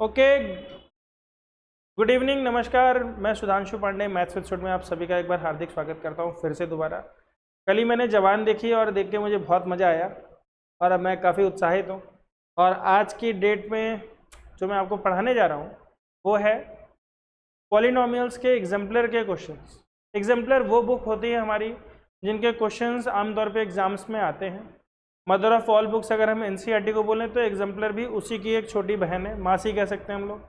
Okay, good evening, नमस्कार। मैं Sudhanshu Pandey, maths with Sud में आप सभी का एक बार हार्दिक स्वागत करता हूं फिर से दोबारा। कल ही मैंने जवान देखी और देख के मुझे बहुत मज़ा आया और अब मैं काफ़ी उत्साहित हूं। और आज की डेट में जो मैं आपको पढ़ाने जा रहा हूं वो है पॉलिनोमियल्स के एग्जाम्पलर के क्वेश्चंस। एग्जाम्पलर वो बुक होती है हमारी जिनके क्वेश्चंस आमतौर पे एग्जाम्स में आते हैं। मदर ऑफ ऑल बुक्स अगर हम एनसीईआरटी को बोलें तो एग्जाम्पलर भी उसी की एक छोटी बहन है, मासी कह सकते हैं हम लोग।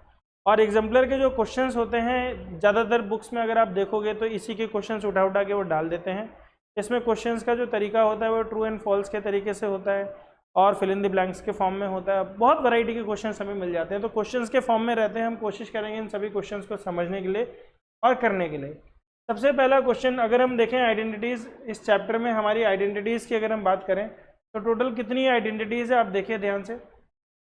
और एग्जाम्पलर के जो क्वेश्चंस होते हैं ज़्यादातर बुक्स में अगर आप देखोगे तो इसी के क्वेश्चंस उठा उठा के वो डाल देते हैं। इसमें क्वेश्चंस का जो तरीका होता है वो ट्रू एंड फॉल्स के तरीके से होता है और फिल इन द ब्लैंक्स के फॉर्म में होता है। बहुत वैरायटी के क्वेश्चंस हमें मिल जाते हैं, तो क्वेश्चंस के फॉर्म में रहते हैं। हम कोशिश करेंगे इन सभी क्वेश्चंस को समझने के लिए और करने के लिए। सबसे पहला क्वेश्चन अगर हम देखें आइडेंटिटीज़, इस चैप्टर में हमारी आइडेंटिटीज़ की अगर हम बात करें तो टोटल कितनी आइडेंटिटीज़ है आप देखिए ध्यान से।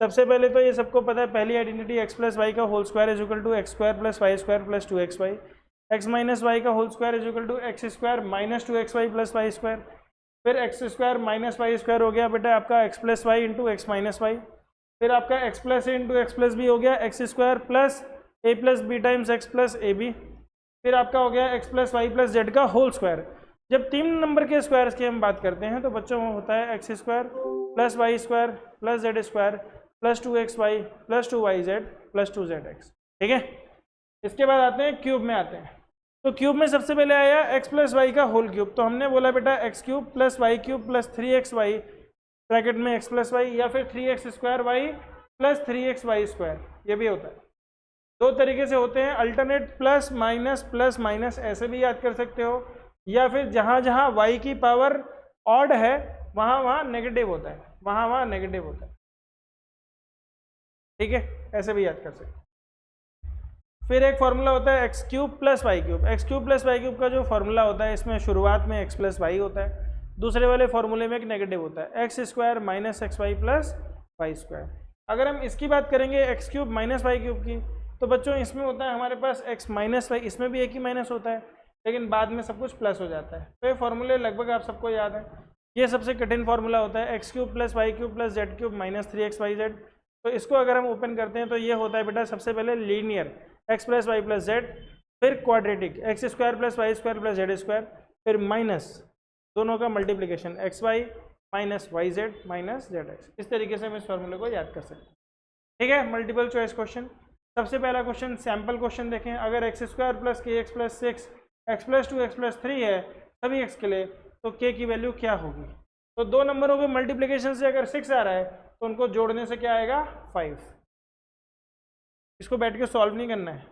सबसे पहले तो ये सबको पता है, पहली आइडेंटिटी एक्स प्लस वाई का whole square is equal to x square plus Y square plus 2xy। X minus Y का whole square is equal to x square minus 2xy plus Y square. फिर X square minus Y square हो गया बेटा आपका X plus Y into X minus Y. फिर आपका X plus A into X plus B हो गया X square plus A plus B times x plus a b. फिर आपका हो गया x plus Y plus z का होल स्क्वायर। जब 3 नंबर के स्क्वायर्स की हम बात करते हैं तो बच्चों में होता है x square plus Y square plus Z square plus 2xy plus 2yz plus 2zx। ठीक है, इसके बाद आते हैं क्यूब में आते हैं। तो क्यूब में सबसे पहले आया एक्स प्लस वाई का होल क्यूब। तो हमने बोला बेटा x cube plus y cube plus 3xy bracket में एक्स प्लस वाई, या फिर 3x square Y plus 3xy square, ये भी होता है। दो तरीके से होते हैं, अल्टरनेट प्लस माइनस ऐसे भी याद कर सकते हो, या फिर जहाँ जहाँ y की पावर ऑड है वहाँ वहाँ नेगेटिव होता है, वहाँ वहाँ नेगेटिव होता है। ठीक है, ऐसे भी याद कर सकते हैं। फिर एक फॉर्मूला होता है x cube plus y cube. X cube plus y cube का जो फॉर्मूला होता है इसमें शुरुआत में एक्स प्लस वाई होता है, दूसरे वाले फॉर्मूले में एक नेगेटिव होता है x square minus x y plus Y square. अगर हम इसकी बात करेंगे x cube minus y cube की, तो बच्चों इसमें होता है हमारे पास एक्स माइनस वाई, इसमें भी एक ही माइनस होता है लेकिन बाद में सब कुछ प्लस हो जाता है। तो ये फॉर्मूले लगभग आप सबको याद है। ये सबसे कठिन फॉर्मूला होता है x cube plus y cube plus z cube minus 3xyz। तो इसको अगर हम ओपन करते हैं तो ये होता है बेटा सबसे पहले linear X plus Y plus Z, फिर quadratic X square plus Y square plus Z square, फिर माइनस दोनों का multiplication X Y minus Y Z minus Z X. इस तरीके से हम इस फॉर्मूले को याद कर सकते हैं। ठीक है, मल्टीपल चॉइस क्वेश्चन। सबसे पहला क्वेश्चन सैम्पल क्वेश्चन देखें। अगर एक्स स्क्वायर प्लस के x plus 6 x plus 2 x plus 3 है सभी एक्स के लिए, तो के की वैल्यू क्या होगी? तो दो नंबरों के मल्टीप्लिकेशन से अगर 6 आ रहा है तो उनको जोड़ने से क्या आएगा 5। इसको बैठ के सॉल्व नहीं करना है,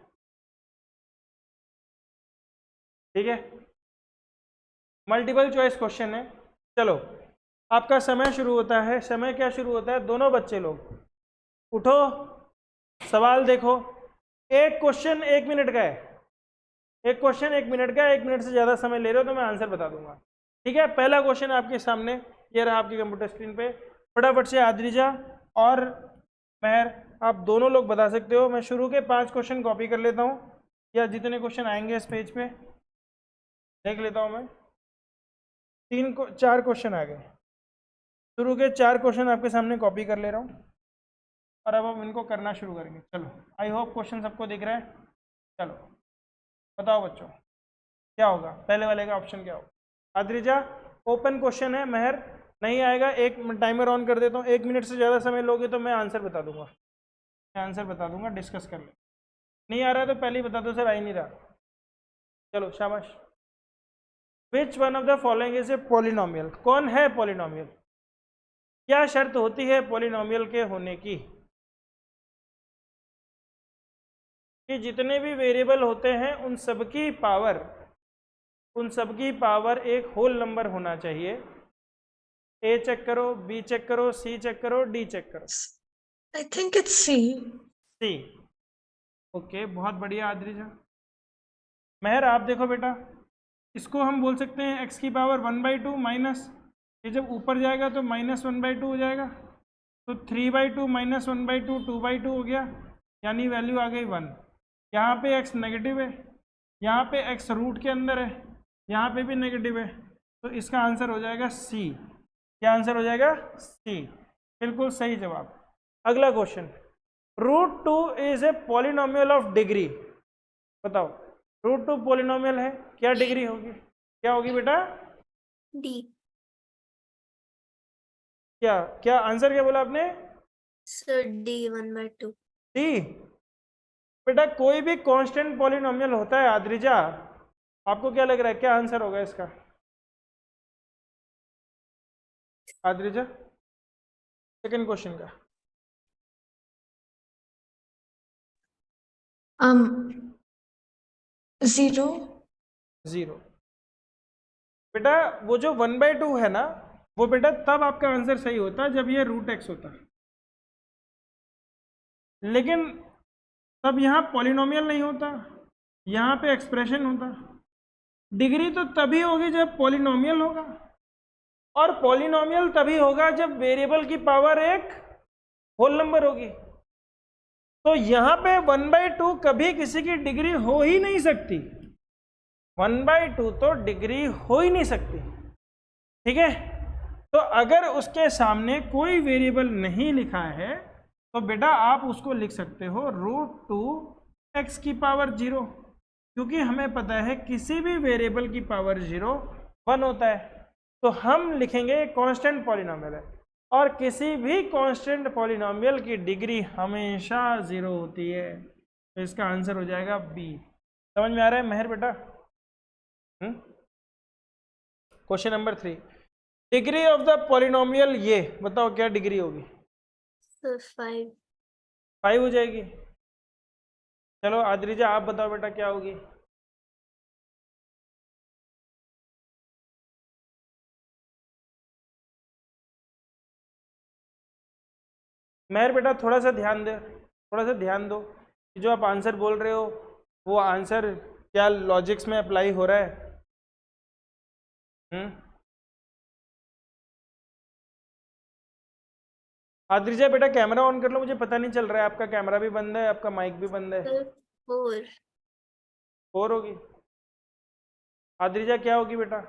ठीक है, मल्टीपल चॉइस क्वेश्चन है। चलो आपका समय शुरू होता है। समय क्या शुरू होता है? दोनों बच्चे लोग उठो, सवाल देखो। एक क्वेश्चन 1 मिनट का है, एक क्वेश्चन 1 मिनट का है। 1 मिनट से ज़्यादा समय ले रहे हो तो मैं आंसर बता दूंगा। ठीक है, पहला क्वेश्चन आपके सामने ये रहा आपकी कंप्यूटर स्क्रीन पे। फटाफट से आद्रिजा और महर आप दोनों लोग बता सकते हो। मैं शुरू के 5 क्वेश्चन कॉपी कर लेता हूँ, या जितने क्वेश्चन आएंगे इस पेज पे देख लेता हूँ मैं। 4 क्वेश्चन आ गए। शुरू के 4 क्वेश्चन आपके सामने कॉपी कर ले रहा हूँ और अब हम इनको करना शुरू करेंगे। चलो, आई होप क्वेश्चन सबको दिख रहा है। चलो बताओ बच्चों क्या होगा, पहले वाले का ऑप्शन क्या होगा? आद्रिजा ओपन क्वेश्चन है, महर नहीं आएगा, एक टाइमर ऑन कर देता हूँ। 1 मिनट से ज़्यादा समय लोगे तो मैं आंसर बता दूंगा, डिस्कस कर ले। नहीं आ रहा है तो पहले ही बता दो सर आ ही नहीं रहा। चलो शाबाश। Which one of the following is a polynomial? कौन है पॉलिनोमियल? क्या शर्त होती है पॉलिनोमियल के होने की? कि जितने भी वेरिएबल होते हैं उन सबकी पावर एक होल नंबर होना चाहिए। ए चेक करो, बी चेक करो, सी चेक करो, डी चेक करो। I think it's C. C. Okay, बहुत बढ़िया आद्रिजा। महर आप देखो बेटा, इसको हम बोल सकते हैं एक्स की पावर 1/2 माइनस, ये जब ऊपर जाएगा तो -1/2 हो जाएगा, तो 3/2 माइनस 1/2 2/2 हो गया, यानी वैल्यू आ गई 1। यहाँ पे एक्स नेगेटिव है, यहाँ पे एक्स रूट के अंदर है, यहाँ पे भी नेगेटिव है, तो इसका आंसर हो जाएगा सी। क्या आंसर हो जाएगा? सी। बिल्कुल सही जवाब। अगला question, root 2 is a polynomial of degree. बताओ, रूट 2 पॉलिनोमियल है, क्या डिग्री होगी, क्या होगी बेटा? D. क्या क्या आंसर क्या बोला आपने? Sir, D 1/2. डी। बेटा कोई भी कांस्टेंट पॉलिनोमियल होता है आद्रिजा, आपको क्या लग रहा है क्या आंसर होगा इसका आद्रिजा, सेकंड क्वेश्चन का? Um, 0. 0। बेटा वो जो 1/2 है ना, वो बेटा तब आपका आंसर सही होता जब ये रूट एक्स होता, लेकिन तब यहाँ पॉलिनोमियल नहीं होता, यहाँ पे एक्सप्रेशन होता। डिग्री तो तभी होगी जब पॉलिनोमियल होगा, और पॉलिनोमियल तभी होगा जब वेरिएबल की पावर एक होल नंबर होगी। तो यहाँ पे 1/2 कभी किसी की डिग्री हो ही नहीं सकती, 1/2 तो डिग्री हो ही नहीं सकती, ठीक है। तो अगर उसके सामने कोई वेरिएबल नहीं लिखा है तो बेटा आप उसको लिख सकते हो रूट 2 एक्स की पावर 0, क्योंकि हमें पता है किसी भी वेरिएबल की पावर 0 1 होता है। तो हम लिखेंगे कांस्टेंट पॉलिनोमियल है, और किसी भी कांस्टेंट पॉलिनोमियल की डिग्री हमेशा 0 होती है, तो इसका आंसर हो जाएगा बी। समझ में आ रहा है मेहर बेटा? Question number 3, degree of the polynomial, ये बताओ क्या डिग्री होगी? Sir, 5. 5 हो जाएगी। चलो आद्रिजा आप बताओ बेटा क्या होगी? मेहर बेटा थोड़ा सा ध्यान दे, थोड़ा सा ध्यान दो कि जो आप आंसर बोल रहे हो वो आंसर क्या लॉजिक्स में अप्लाई हो रहा है। आद्रिजा बेटा कैमरा ऑन कर लो, मुझे पता नहीं चल रहा है, आपका कैमरा भी बंद है, आपका माइक भी बंद है। Sir, 4. 4 होगी। आद्रिजा क्या होगी बेटा?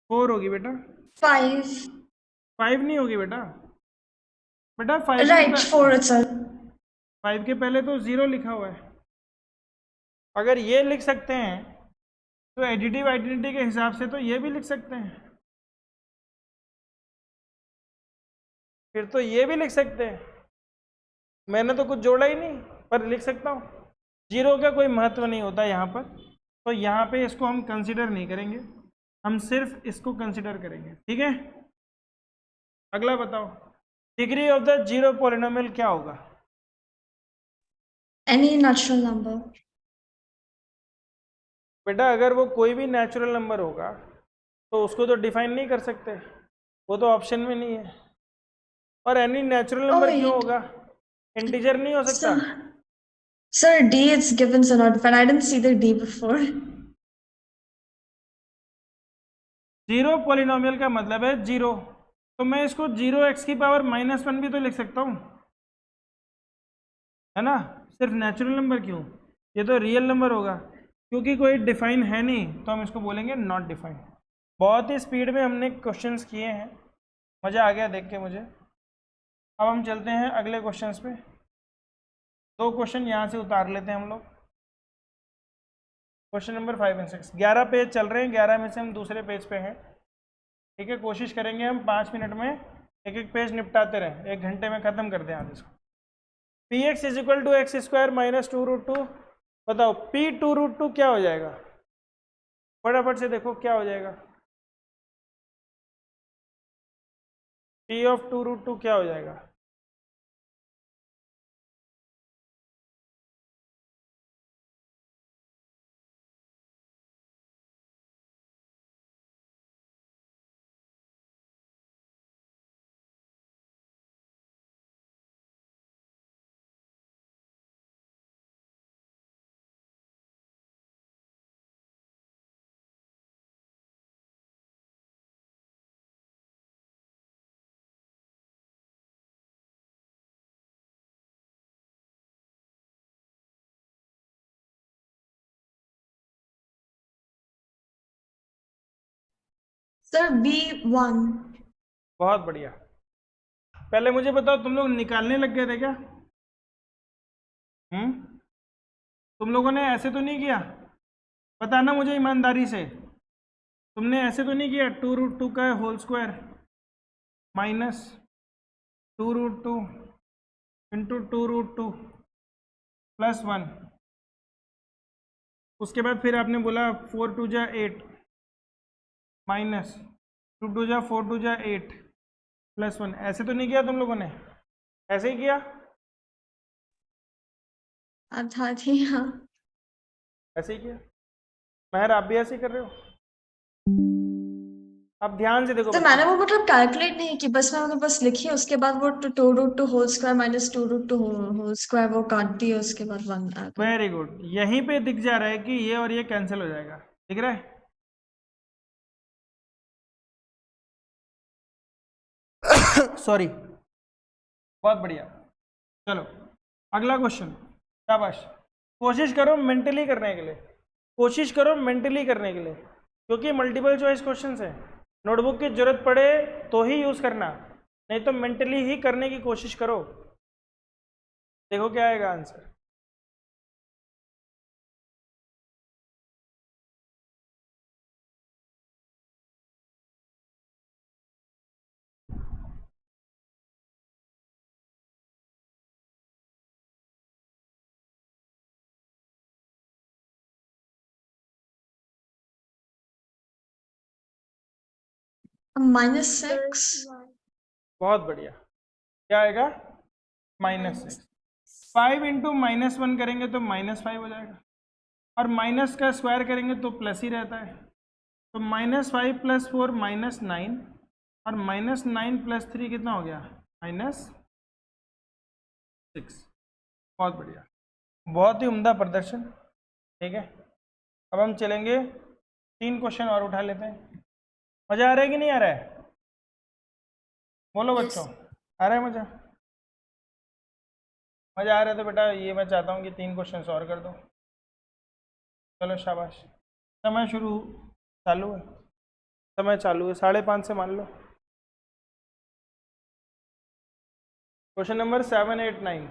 4 होगी बेटा। 5. 5 नहीं होगी बेटा, बेटा 5 Right, 4 itself. 5 के पहले तो 0 लिखा हुआ है। अगर ये लिख सकते हैं तो एडिटिव आइडेंटिटी के हिसाब से तो ये भी लिख सकते हैं, फिर तो ये भी लिख सकते हैं। मैंने तो कुछ जोड़ा ही नहीं, पर लिख सकता हूँ। 0 का कोई महत्व नहीं होता यहाँ पर, तो यहाँ पे इसको हम कंसिडर नहीं करेंगे, हम सिर्फ इसको कंसिडर करेंगे, ठीक है। अगला बताओ, डिग्री ऑफ द 0 पॉलिनोमियल क्या होगा? Any natural number. बेटा अगर वो कोई भी नेचुरल नंबर होगा तो उसको तो डिफाइन नहीं कर सकते, वो तो ऑप्शन में नहीं है। और एनी नेचुरल Oh, नंबर क्यों wait. होगा, इंटीजर नहीं हो सकता? Sir, D it's given, so not defined. I didn't see the D before. 0 polynomial का मतलब है 0, तो मैं इसको 0x की पावर -1 भी तो लिख सकता हूँ, है ना। सिर्फ नेचुरल नंबर क्यों, ये तो रियल नंबर होगा, क्योंकि कोई डिफाइन है नहीं तो हम इसको बोलेंगे नॉट डिफाइंड। बहुत ही स्पीड में हमने क्वेश्चंस किए हैं, मज़ा आ गया देख के मुझे। अब हम चलते हैं अगले क्वेश्चंस पे, 2 क्वेश्चन यहाँ से उतार लेते हैं हम लोग। क्वेश्चन नंबर 5 और 6, 11 पेज चल रहे हैं, 11 में से हम दूसरे पेज पे हैं, ठीक है। कोशिश करेंगे हम 5 मिनट में एक एक पेज निपटाते रहें, 1 घंटे में ख़त्म कर दें आज इसको। P x is equal to x square minus 2√2, बताओ पी 2√2 क्या हो जाएगा? फटाफट से देखो क्या हो जाएगा, पी ऑफ 2√2 क्या हो जाएगा? Sir, B1. बहुत बढ़िया। पहले मुझे बताओ, तुम लोग निकालने लग गए थे क्या? तुम लोगों ने ऐसे तो नहीं किया? बताना मुझे ईमानदारी से, तुमने ऐसे तो नहीं किया 2√2 का whole square minus 2√2 into 2√2 plus 1, उसके बाद फिर आपने बोला 4 2 जा 8 माइनस 2 2 जा 4 2 जा 8 प्लस 1। ऐसे तो नहीं किया तुम लोगों ने? ऐसे ही किया? आधा थी, हाँ। ऐसे ही किया? महर आप भी ऐसे ही कर रहे हो? अब ध्यान से देखो तो बच्चों। मैंने वो मतलब कैलकुलेट नहीं की, बस मैंने बस लिखी, उसके बाद वो 2√2 whole square minus 2√2 whole square वो काट दिया, उसके बाद 1 आ गई। Very good. यहीं पे दिख जा रहा है कि ये और ये कैंसिल हो जाएगा, दिख रहा है? सॉरी, बहुत बढ़िया। चलो अगला क्वेश्चन, शाबाश। कोशिश करो मेंटली करने के लिए, कोशिश करो मेंटली करने के लिए, क्योंकि मल्टीपल चॉइस क्वेश्चंस है। नोटबुक की जरूरत पड़े तो ही यूज करना, नहीं तो मेंटली ही करने की कोशिश करो। देखो क्या आएगा आंसर। -6। बहुत बढ़िया। क्या आएगा? -6। 5 इंटू -1 करेंगे तो -5 हो जाएगा, और माइनस का स्क्वायर करेंगे तो प्लस ही रहता है। तो -5 + 4 -9, और -9 + 3 कितना हो गया? -6। बहुत बढ़िया, बहुत ही उम्दा प्रदर्शन। ठीक है, अब हम चलेंगे 3 क्वेश्चन और उठा लेते हैं। मजा आ रहा है कि नहीं आ रहा है? बोलो बच्चों, आ रहा है मजा? मजा आ रहा है तो बेटा ये मैं चाहता हूँ कि 3 क्वेश्चन और कर दो। चलो शाबाश। समय शुरू चालू है, समय चालू है, 5:30 से मान लो। Question number 7 8 9।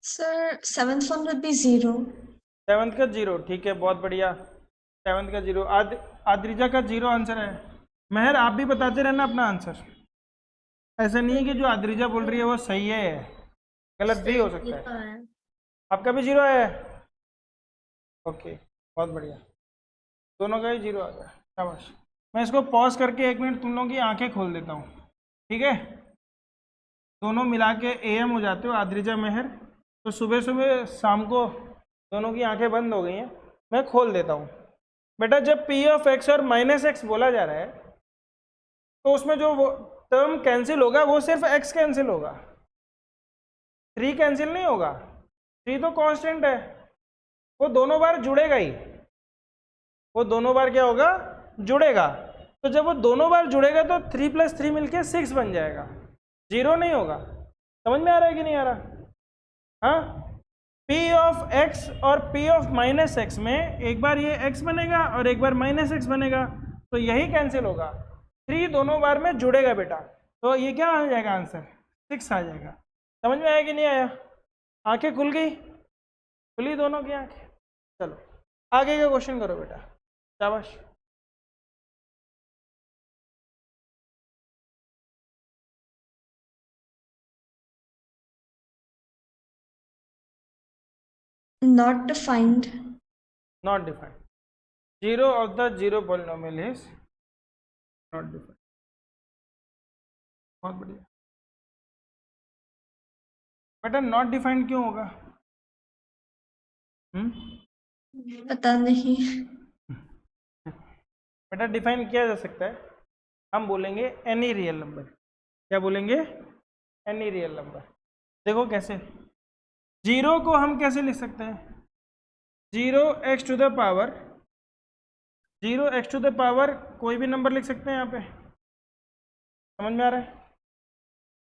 Sir, seventh one would be 0. 7th का 0, ठीक है, बहुत बढ़िया। 7th का 0, आद्रिजा का 0 आंसर है। महर आप भी बताते रहना अपना आंसर, ऐसा नहीं है कि जो आद्रिजा बोल रही है वो सही है, गलत भी हो सकता है। आपका भी 0 है? ओके, बहुत बढ़िया, दोनों का ही 0 आ गया, शाबाश। मैं इसको पॉज करके 1 मिनट तुम लोगों की आंखें खोल देता हूँ, ठीक है? दोनों मिला के AM हो जाते हो, आद्रिजा महर। तो सुबह सुबह शाम को दोनों की आंखें बंद हो गई हैं, मैं खोल देता हूँ। बेटा जब P(x) और -x बोला जा रहा है तो उसमें जो वो टर्म कैंसिल होगा वो सिर्फ x कैंसिल होगा, 3 कैंसिल नहीं होगा। 3 तो कांस्टेंट है, वो दोनों बार जुड़ेगा ही, वो दोनों बार क्या होगा? जुड़ेगा। तो जब वो दोनों बार जुड़ेगा तो 3 + 3 मिलके 6 बन जाएगा, 0 नहीं होगा। समझ में आ रहा है कि नहीं आ रहा? हाँ, P(x) और P(-x) में एक बार ये x बनेगा और एक बार -x बनेगा, तो यही कैंसिल होगा। 3 दोनों बार में जुड़ेगा बेटा, तो ये क्या आ जाएगा आंसर? 6 आ जाएगा। समझ में आया कि नहीं आया? आंखें खुल गई? खुली दोनों की आंखें? चलो आगे का क्वेश्चन करो बेटा, शाबाश। Not defined. Not defined, 0 of the 0 polynomial is not defined. बहुत बढ़िया बेटा, नॉट डिफाइंड क्यों होगा? पता नहीं। बेटा डिफाइन किया जा सकता है, हम बोलेंगे एनी रियल नंबर। क्या बोलेंगे? Any real number. देखो कैसे, जीरो को हम कैसे लिख सकते हैं? 0x⁻, 0x⁻, कोई भी नंबर लिख सकते हैं यहाँ पे, समझ में आ रहा है?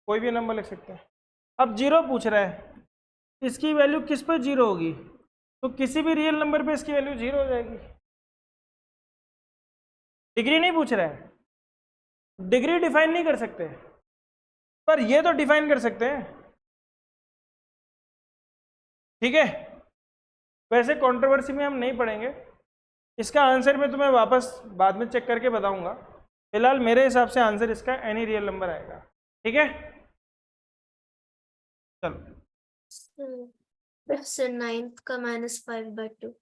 कोई भी नंबर लिख सकते हैं। अब जीरो पूछ रहा है, इसकी वैल्यू किस पर जीरो होगी? तो किसी भी रियल नंबर पे इसकी वैल्यू जीरो हो जाएगी। डिग्री नहीं पूछ रहा है, डिग्री डिफाइन नहीं कर सकते, पर ये तो डिफाइन कर सकते हैं, ठीक है? वैसे कंट्रोवर्सी में हम नहीं पढ़ेंगे, इसका आंसर मैं तुम्हें वापस बाद में चेक करके बताऊंगा। फिलहाल मेरे हिसाब से आंसर इसका एनी रियल नंबर आएगा, ठीक है? चलो, सर 9th का -5/2।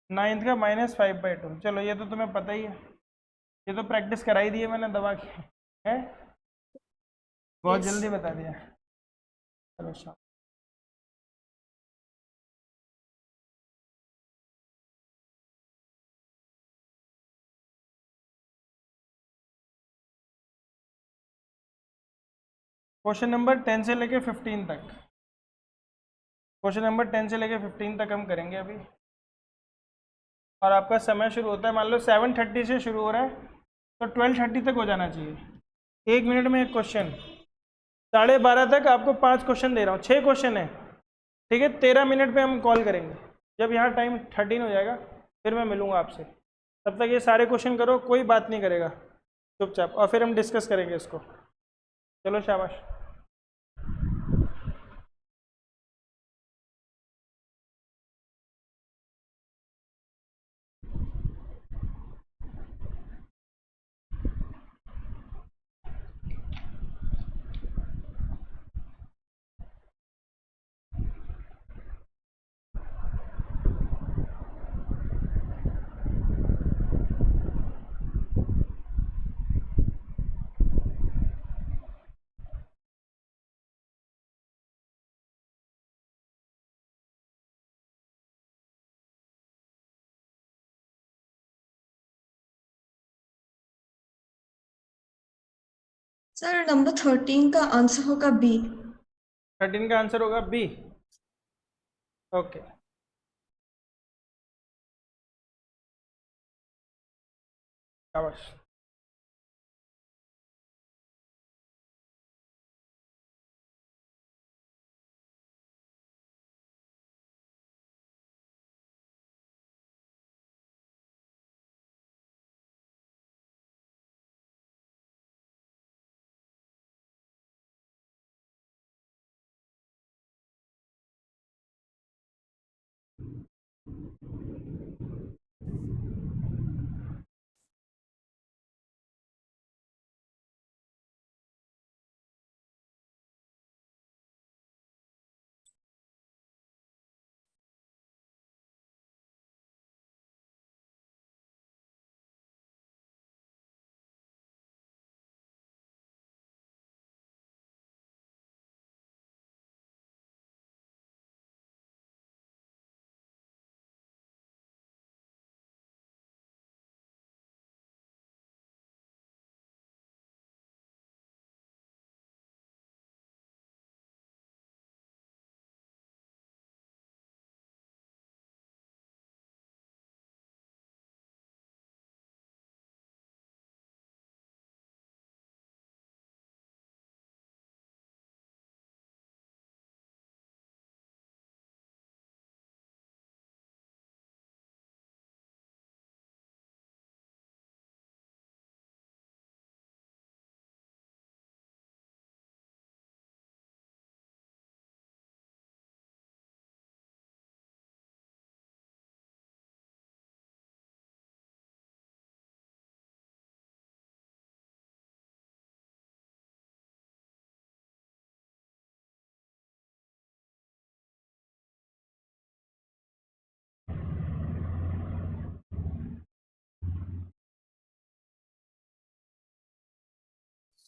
9th का -5/2, चलो ये तो तुम्हें पता ही है, ये तो प्रैक्टिस कराई दी है मैंने दबा के, है? बहुत Yes. जल्दी बता दिया। चलो शाम। क्वेश्चन नंबर 10 से लेके 15 तक, क्वेश्चन नंबर 10 से लेके 15 तक हम करेंगे अभी। और आपका समय शुरू होता है, मान लो 7:30 से शुरू हो रहा है, तो 12:30 तक हो जाना चाहिए। 1 मिनट में एक क्वेश्चन, 12:30 तक आपको 5 क्वेश्चन दे रहा हूँ, 6 क्वेश्चन है, ठीक है? 13 मिनट पे हम कॉल करेंगे, जब यहाँ टाइम 13 हो जाएगा फिर मैं मिलूँगा आपसे। तब तक ये सारे क्वेश्चन करो, कोई बात नहीं करेगा, चुपचाप, और फिर हम डिस्कस करेंगे इसको। चलो शाबाश। सर नंबर 13 का आंसर होगा बी। 13 का आंसर होगा बी, ओके। शाबाश।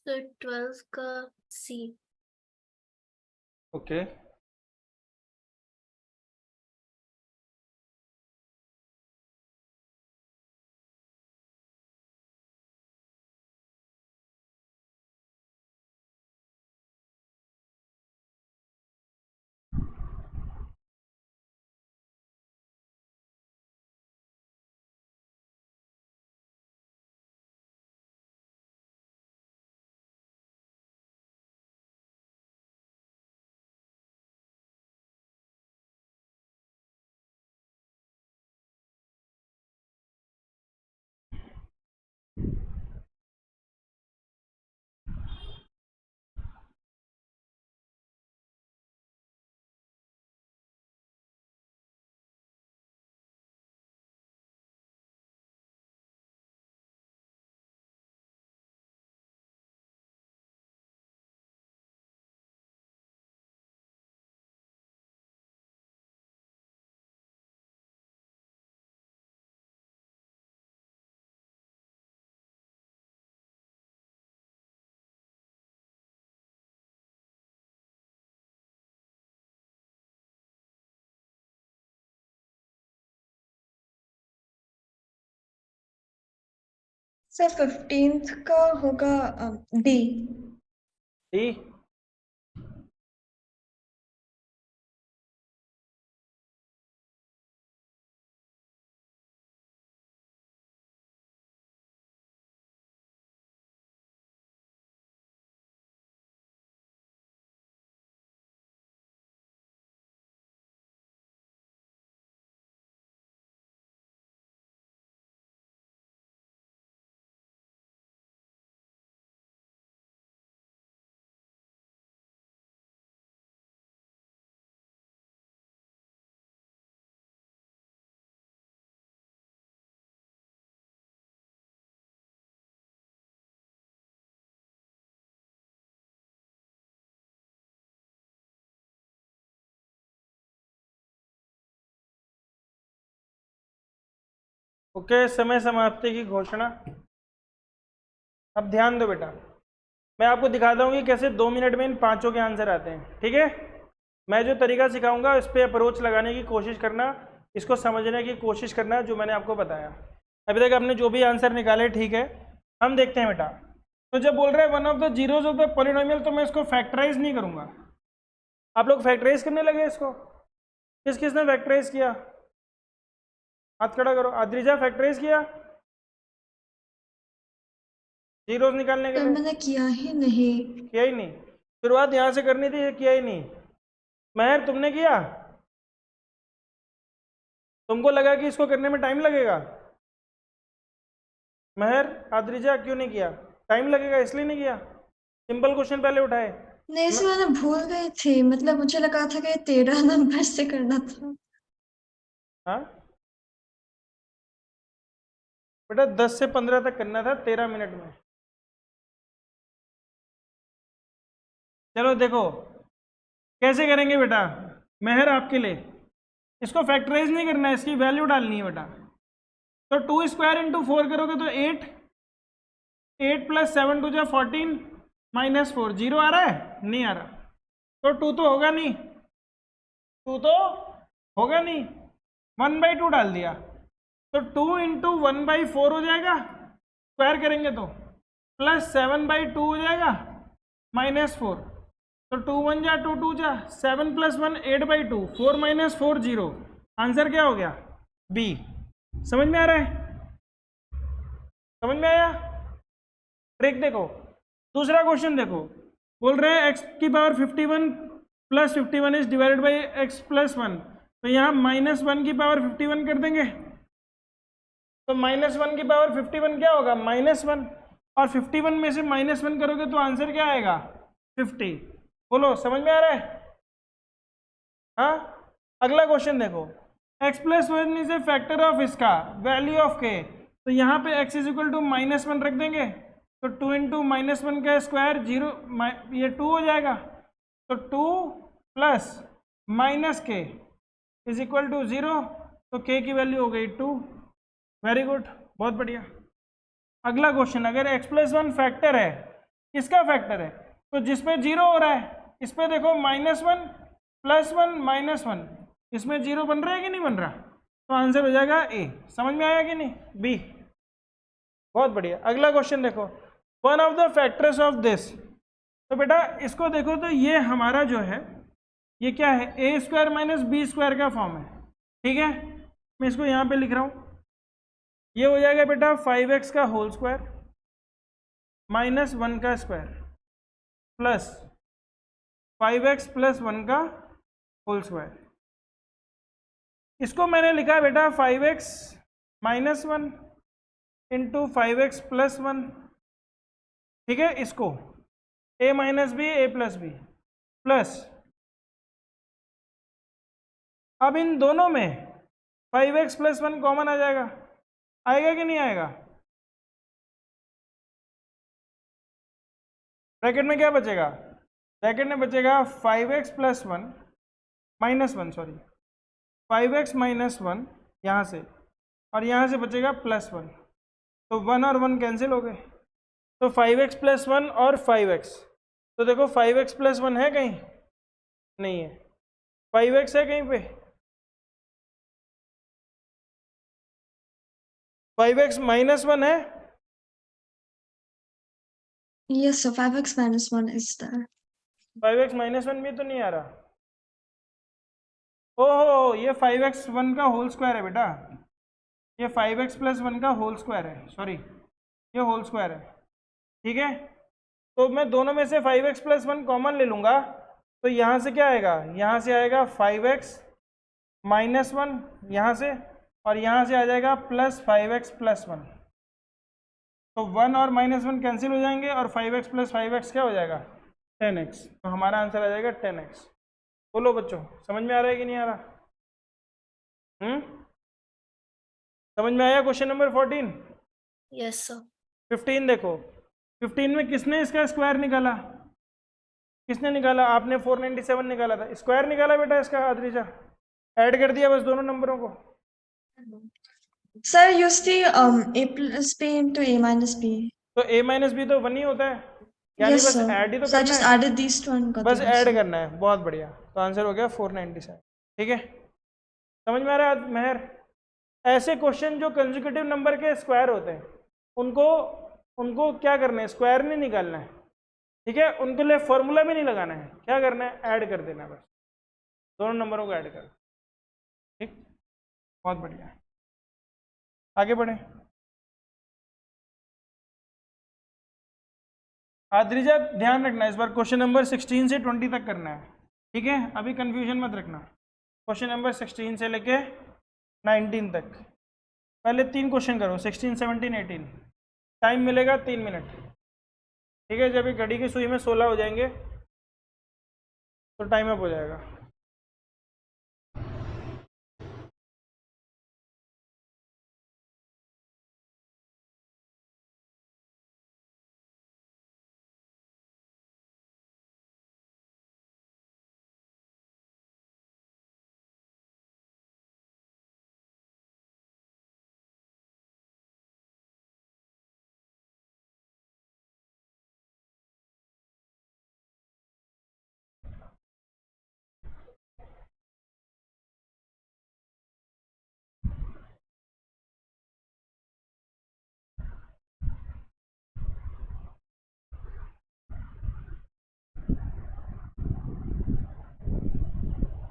सर 12 का सी। ओके, सर 15th का होगा डी। डी। ओके, समय समाप्ति की घोषणा। अब ध्यान दो बेटा, मैं आपको दिखाता हूँ कि कैसे 2 मिनट में इन पांचों के आंसर आते हैं। ठीक है, मैं जो तरीका सिखाऊंगा इस पर अप्रोच लगाने की कोशिश करना, इसको समझने की कोशिश करना जो मैंने आपको बताया। अभी तक आपने जो भी आंसर निकाले ठीक है, हम देखते हैं बेटा। तो जब बोल रहे हैं one of the zeros of the polynomial, तो मैं इसको फैक्टराइज नहीं करूंगा। आप लोग फैक्टराइज करने लगे इसको? किस किसने फैक्टराइज किया? हाथ खड़ा करो। आद्रिजा फैक्टराइज किया जीरोज निकालने के सर लिए? मैंने किया ही नहीं। किया ही नहीं? शुरुआत यहाँ से करनी थी, ये किया ही नहीं। महर तुमने किया? तुमको लगा कि इसको करने में टाइम लगेगा? महर, आद्रिजा क्यों नहीं किया? टाइम लगेगा इसलिए नहीं किया? सिंपल क्वेश्चन पहले उठाए। नहीं सर मैंने भूल गई थी, मतलब मुझे लगा था कि 13 नंबर से करना था। हाँ बेटा, 10 से 15 तक करना था 13 मिनट में। चलो देखो कैसे करेंगे बेटा। महर आपके लिए इसको फैक्टराइज नहीं करना है, इसकी वैल्यू डालनी है बेटा। तो 2 स्क्वायर इंटू 4 करोगे तो 8, 8 प्लस 7 टू जा 14 माइनस 4। जीरो आ रहा है? नहीं आ रहा। तो 2 तो होगा नहीं, 2 तो होगा नहीं, 1/2 डाल दिया। तो 2 इंटू 1/4 हो जाएगा, स्क्वायर करेंगे तो, प्लस 7/2 हो जाएगा, माइनस 4। तो 2 1 जा 2 2 जा 7 प्लस 1 8/2, 4 माइनस 4 0। आंसर क्या हो गया? बी। समझ में आ रहा है? समझ में आया? ट्रिक देखो। दूसरा क्वेश्चन देखो, बोल रहे हैं x की power 51 plus 51 is divided by x plus 1। तो यहाँ -1 की पावर 51 कर देंगे। तो -1 की पावर 51 क्या होगा? -1। और 51 में से -1 करोगे तो आंसर क्या आएगा? 50। बोलो समझ में आ रहा है? हाँ। अगला क्वेश्चन देखो, x plus 1 is a factor of इसका वैल्यू ऑफ k। तो यहाँ पे x इज इक्वल टू -1 रख देंगे। तो 2 इंटू -1 का स्क्वायर 0, ये 2 हो जाएगा। तो 2 plus minus k is equal to 0। तो k की वैल्यू हो गई 2। वेरी गुड, बहुत बढ़िया। अगला क्वेश्चन, अगर x प्लस 1 फैक्टर है, किसका फैक्टर है? तो जिसमें 0 हो रहा है, इस पे देखो -1 प्लस 1 -1, इसमें 0 बन रहा है कि नहीं बन रहा? तो आंसर हो जाएगा ए। समझ में आया कि नहीं? बी। बहुत बढ़िया। अगला क्वेश्चन देखो, one of the factors of this. तो बेटा इसको देखो, तो ये हमारा जो है ये क्या है? ए स्क्वायर माइनस बी स्क्वायर का फॉर्म है। ठीक है, मैं इसको यहाँ पे लिख रहा हूँ। ये हो जाएगा बेटा 5x का होल स्क्वायर माइनस 1 का स्क्वायर प्लस 5x प्लस 1 का होल स्क्वायर। इसको मैंने लिखा बेटा 5x minus 1 into 5x plus 1। ठीक है, इसको a minus b a plus b plus, अब इन दोनों में 5x प्लस 1 कॉमन आ जाएगा। आएगा कि नहीं आएगा? ब्रैकेट में क्या बचेगा? ब्रैकेट में बचेगा 5x plus 1 minus 1, sorry 5x minus 1 यहाँ से, और यहाँ से बचेगा प्लस 1। तो 1 और 1 कैंसिल हो गए। तो 5x प्लस 1 और 5x, तो देखो 5x प्लस 1 है कहीं? नहीं है। 5x है कहीं पे? 5x माइनस 1 है? Yes, so 5x minus 1 is there. 5x minus one भी तो नहीं आ रहा। ओहो, ये 5x वन का होल स्क्वायर है बेटा, ये 5x प्लस वन का होल स्क्वायर है, सॉरी ये होल स्क्वायर है, ठीक है। तो मैं दोनों में से 5x प्लस वन कॉमन ले लूँगा, तो यहाँ से क्या आएगा, यहाँ से आएगा 5x माइनस वन यहाँ से, और यहाँ से आ जाएगा प्लस 5x प्लस वन। तो 1 और माइनस वन कैंसिल हो जाएंगे और 5x प्लस 5x क्या हो जाएगा 10x। तो हमारा आंसर आ जाएगा 10x। बोलो बच्चों, समझ में आ रहा है कि नहीं आ रहा? समझ में आया क्वेश्चन नंबर 14? Yes, sir. 15 देखो, 15 में किसने इसका स्क्वायर निकाला, किसने निकाला? आपने 497 निकाला था, स्क्वायर निकाला बेटा इसका आद्रिजा, ऐड कर दिया बस दोनों नंबरों को। Sir, use the a plus b into a minus b. तो a माइनस बी तो 1 ही होता है, यानी Yes, बस sir. ऐड ही तो So I करना just है, added these two and got बस the ऐड answer. करना है, बहुत बढ़िया। तो आंसर हो गया 497, ठीक है। समझ में आ रहा है मेहर? ऐसे क्वेश्चन जो कंसेक्यूटिव नंबर के स्क्वायर होते हैं उनको क्या करना है, स्क्वायर नहीं निकालना है, ठीक है। उनके लिए फॉर्मूला भी नहीं लगाना है, क्या करना है, ऐड कर देना है बस, दोनों नंबरों को ऐड कर, ठीक, बहुत बढ़िया। आगे बढ़े। आद्रिजा ध्यान रखना, इस बार क्वेश्चन नंबर 16 से 20 तक करना है, ठीक है। अभी कंफ्यूजन मत रखना, क्वेश्चन नंबर 16 से लेके 19 तक, पहले 3 क्वेश्चन करो, 16, 17, 18। टाइम मिलेगा 3 मिनट, ठीक है। जब घड़ी की सुई में 16 हो जाएंगे तो टाइम अप हो जाएगा।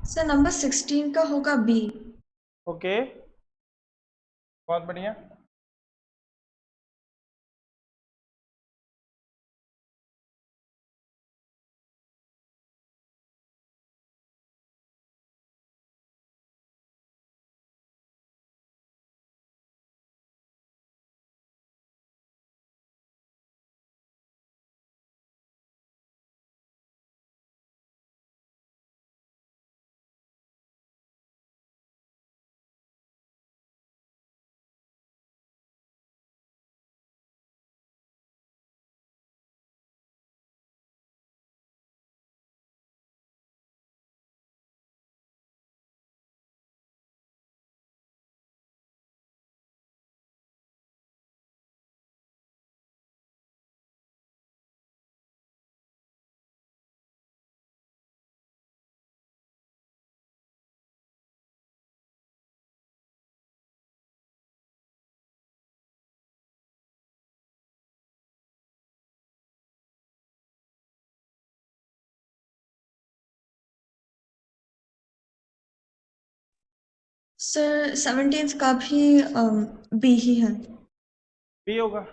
Sir, number 16 का होगा b. ओके, बहुत बढ़िया। Sir, 17th का भी b ही है. बी होगा,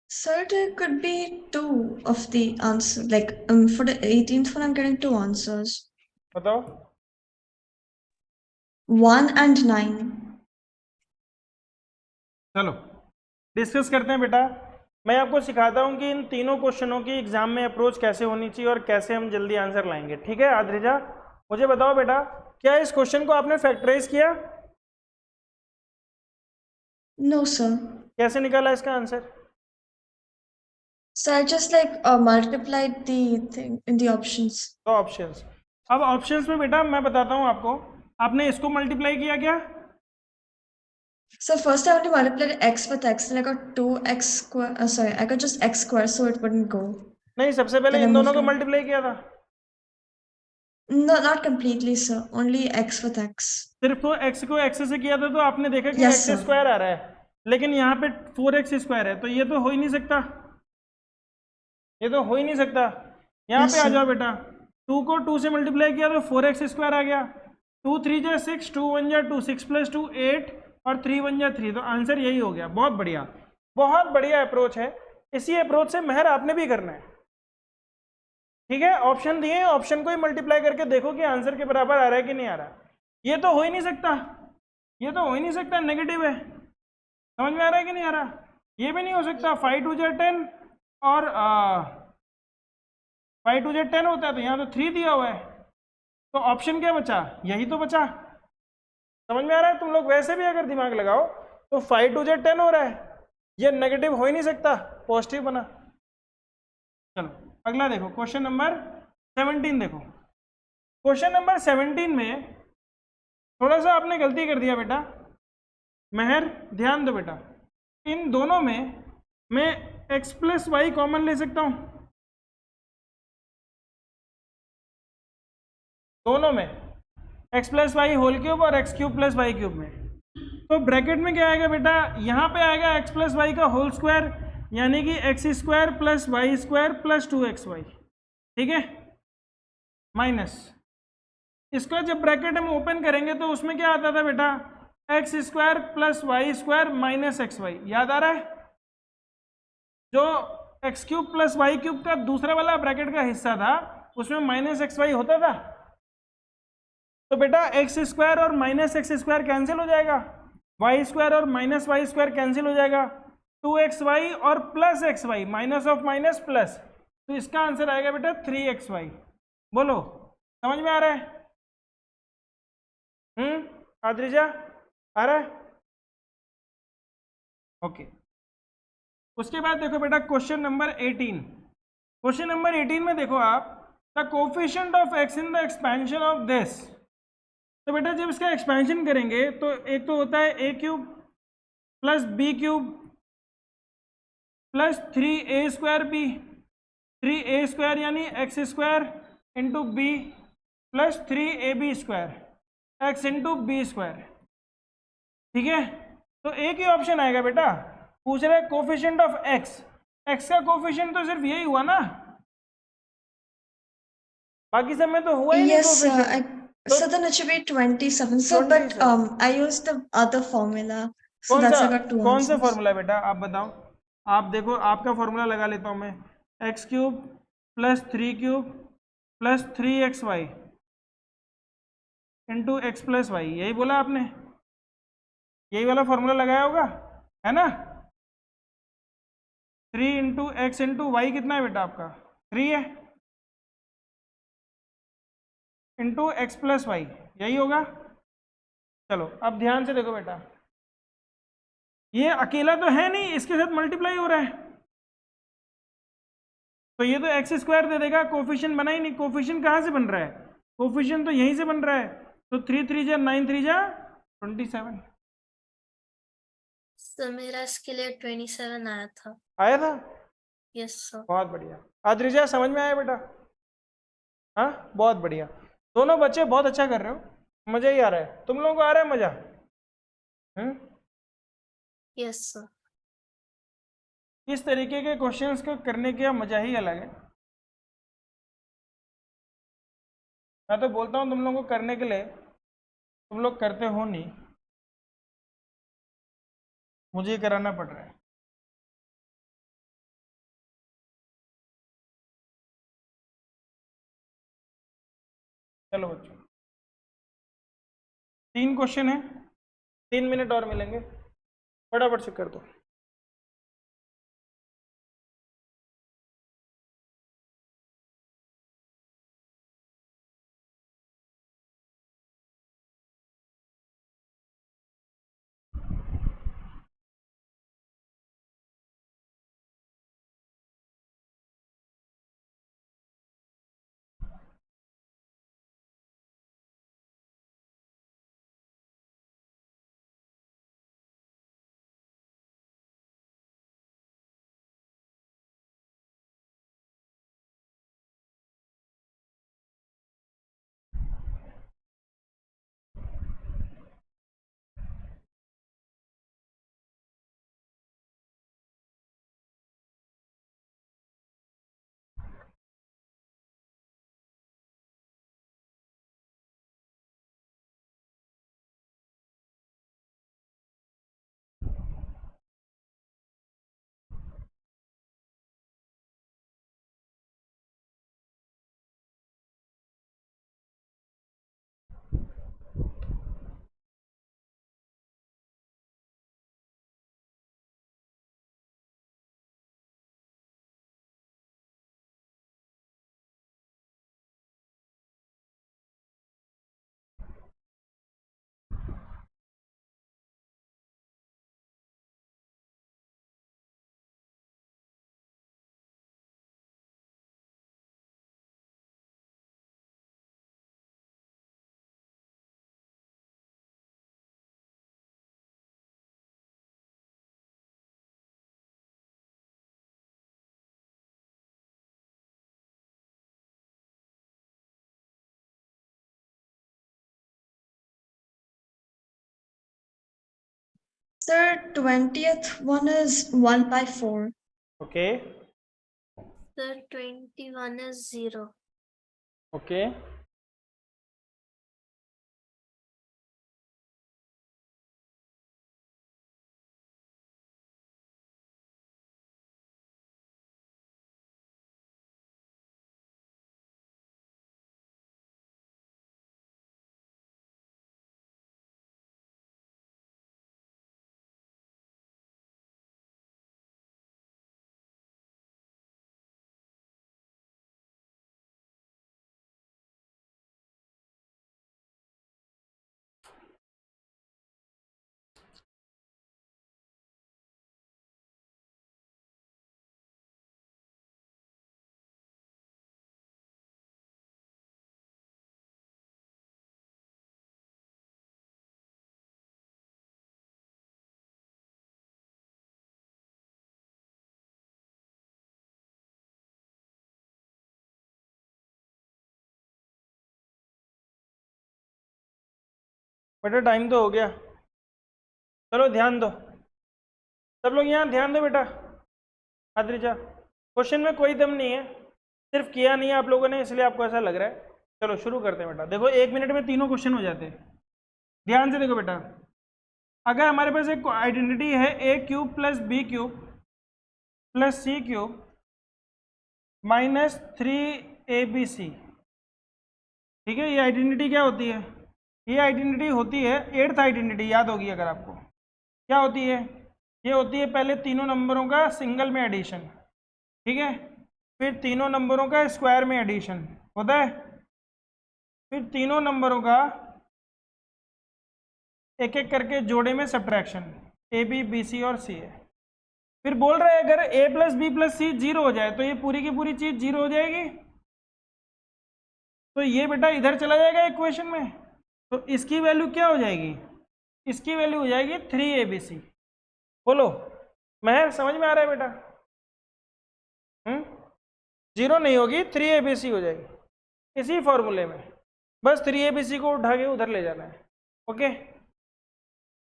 Sir, there could be two of the answer. Like for the 18th one, I'm getting two answers. बताओ। 1 and 9. चलो डिस्कस करते हैं बेटा। मैं आपको सिखाता हूँ कि इन तीनों क्वेश्चनों की एग्जाम में अप्रोच कैसे होनी चाहिए और कैसे हम जल्दी आंसर लाएंगे। ठीक है आद्रिजा, मुझे बताओ बेटा, क्या इस क्वेश्चन को आपने फैक्टराइज किया? No, sir. कैसे निकाला इसका answer? So I just multiplied the thing in the options. तो ऑप्शंस, अब ऑप्शंस में बेटा मैं बताता हूँ आपको, आपने इसको मल्टीप्लाई किया क्या? So first I only multiplied x with x, and I got 2x square. Sorry, I got just x square, so it wouldn't go. नहीं, सबसे पहले Then I इन दोनों moved को on. मल्टीप्लाई किया था। No, not completely, sir. Only x with x. सिर्फ तो x को x से किया था तो आपने देखा कि Yes, x sir. स्क्वायर आ रहा है, लेकिन यहाँ पे 4x स्क्वायर है, तो ये तो हो ही नहीं सकता, ये तो हो ही नहीं सकता। यहाँ Yes, पे आ sir. जाओ बेटा, 2 को 2 से मल्टीप्लाई किया तो 4x स्क्वायर आ गया, 2 3 जा 6, 2 1 जा 2, 6 + 2 8 और 3 1 जा 3, तो आंसर यही हो गया। बहुत बढ़िया, बहुत बढ़िया अप्रोच है। इसी अप्रोच से मेहर आपने भी करना है। ठीक है, ऑप्शन दिए, ऑप्शन को ही मल्टीप्लाई करके देखो कि आंसर के बराबर आ रहा है कि नहीं आ रहा। ये तो हो ही नहीं सकता, ये तो हो ही नहीं सकता, नेगेटिव है। समझ में आ रहा है कि नहीं आ रहा? ये भी नहीं हो सकता, 5 2 जा 10 और 5 2 जा 10 होता है, तो यहाँ तो 3 दिया हुआ है, तो ऑप्शन क्या बचा? यही तो बचा। समझ में आ रहा है? तुम लोग वैसे भी अगर दिमाग लगाओ तो 5 2 जा 10 हो रहा है, ये नेगेटिव हो ही नहीं सकता, पॉजिटिव बना। चलो अगला देखो, क्वेश्चन नंबर 17 देखो। क्वेश्चन नंबर 17 में थोड़ा सा आपने गलती कर दिया बेटा। मेहर ध्यान दो बेटा, इन दोनों में मैं x + y कॉमन ले सकता हूं, दोनों में x + y होल क्यूब और x³ + y क्यूब में। तो ब्रैकेट में क्या आएगा बेटा? यहाँ पे आएगा x + y का होल स्क्वायर, यानी कि x² + y² + 2xy। ठीक है, माइनस इसका जब ब्रैकेट हम ओपन करेंगे तो उसमें क्या आता था बेटा? x² + y² - xy। याद आ रहा है? जो x³ + y³ का दूसरा वाला ब्रैकेट का हिस्सा था उसमें -xy होता था। तो बेटा x² और -x² कैंसिल हो जाएगा, y² और -y² कैंसिल हो जाएगा, 2xy और +xy, minus of minus plus, तो इसका आंसर आएगा बेटा 3xy। बोलो, समझ में आ रहा है? आद्रिजा आ रहा है? ओके। उसके बाद देखो बेटा क्वेश्चन नंबर 18। क्वेश्चन नंबर 18 में देखो आप, the coefficient of x in the expansion of this. तो बेटा जब इसका एक्सपेंशन करेंगे तो एक तो होता है a³ + b³ + 3a² b, 3a² यानी x² × b + 3ab² x × b²। ठीक है, तो एक ही ऑप्शन आएगा बेटा, पूछ रहे कोफिशिएंट ऑफ x, x का कोफिशिएंट तो सिर्फ यही हुआ ना, बाकी सब में तो हुआ ही नहीं Yes, sir. Coefficient. So then it should be 27. So, but 27। I used the other formula, so कौन that's सा, I got two कौन सा answers. फॉर्मूला बेटा आप बताओ? आप देखो, आपका फॉर्मूला लगा लेता हूं मैं, x³ + 3³ + 3xy × x + y, यही बोला आपने, यही वाला फॉर्मूला लगाया होगा, है ना? 3 × x × y कितना है बेटा आपका? 3 है, × x + y, यही होगा। चलो अब ध्यान से देखो बेटा, ये अकेला तो है नहीं, इसके साथ मल्टीप्लाई हो रहा है, तो ये तो x² दे देगा, कोफिशिएंट बना ही नहीं। कोफिशिएंट कहाँ से बन रहा है? कोफिशिएंट तो यहीं से बन रहा है, तो 3 3 जा 9, 3 जा 27। सर मेरा इसके लिए 27 आया था। आया था? Yes sir. बहुत बढ़िया। आद्रिजा समझ में आया बेटा? हाँ, बहुत बढ़िया। दोनों बच्चे बहुत अच्छा कर रहे हो, मजा ही आ रहा है। तुम लोगों को आ रहा है मजा? Yes sir. इस तरीके के क्वेश्चंस को करने का मजा ही अलग है। मैं तो बोलता हूँ तुम लोगों को करने के लिए, तुम लोग करते हो नहीं, मुझे ही कराना पड़ रहा है। चलो बच्चों, 3 क्वेश्चन है, 3 मिनट और मिलेंगे, फटाफट से कर दो। Sir, 20th one is 1/4. Okay Sir, 21 is 0. Okay बेटा टाइम तो हो गया, चलो ध्यान दो सब लोग, यहाँ ध्यान दो बेटा। आद्रिजा, क्वेश्चन में कोई दम नहीं है, सिर्फ किया नहीं है आप लोगों ने इसलिए आपको ऐसा लग रहा है। चलो शुरू करते हैं बेटा। देखो 1 मिनट में तीनों क्वेश्चन हो जाते हैं, ध्यान से देखो बेटा। अगर हमारे पास एक आइडेंटिटी है a³ + b³ + c³ - 3abc, ठीक है। ये आइडेंटिटी क्या होती है? ये आइडेंटिटी होती है 8th आइडेंटिटी, याद होगी अगर आपको। क्या होती है? ये होती है पहले तीनों नंबरों का सिंगल में एडिशन, ठीक है, फिर तीनों नंबरों का स्क्वायर में एडिशन होता है, फिर तीनों नंबरों का एक एक करके जोड़े में subtraction, a b b c और सी है। फिर बोल रहे हैं अगर a + b + c 0 हो जाए तो ये पूरी की पूरी चीज 0 हो जाएगी, तो ये बेटा इधर चला जाएगा इक्वेशन में, तो इसकी वैल्यू क्या हो जाएगी? इसकी वैल्यू हो जाएगी 3abc। बोलो महर, समझ में आ रहा है बेटा? 0 नहीं होगी, 3abc हो जाएगी इसी फॉर्मूले में, बस 3abc को उठा के उधर ले जाना है। ओके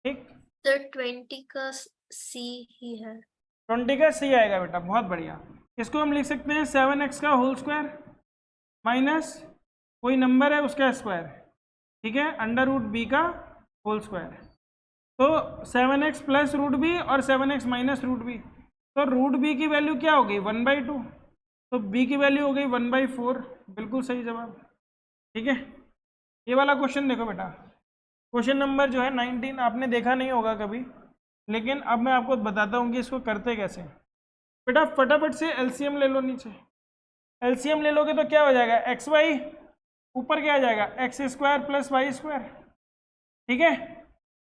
ठीक, Sir, 20 का C ही है। 20 का c आएगा बेटा, बहुत बढ़िया। इसको हम लिख सकते हैं 7x का होल स्क्वायर माइनस कोई नंबर है उसका स्क्वायर, ठीक है, √b का होल स्क्वायर। तो 7x + √b और 7x - √b, तो √b की वैल्यू क्या हो गई? 1/2, तो b की वैल्यू हो गई 1/4, बिल्कुल सही जवाब, ठीक है। ये वाला क्वेश्चन देखो बेटा, क्वेश्चन नंबर जो है 19, आपने देखा नहीं होगा कभी, लेकिन अब मैं आपको बताता हूँ कि इसको करते कैसे। बेटा फटाफट से एलसीएम ले लो, नीचे एलसीएम ले लोगे तो क्या हो जाएगा? xy ऊपर क्या आ जाएगा? x² + y², ठीक है,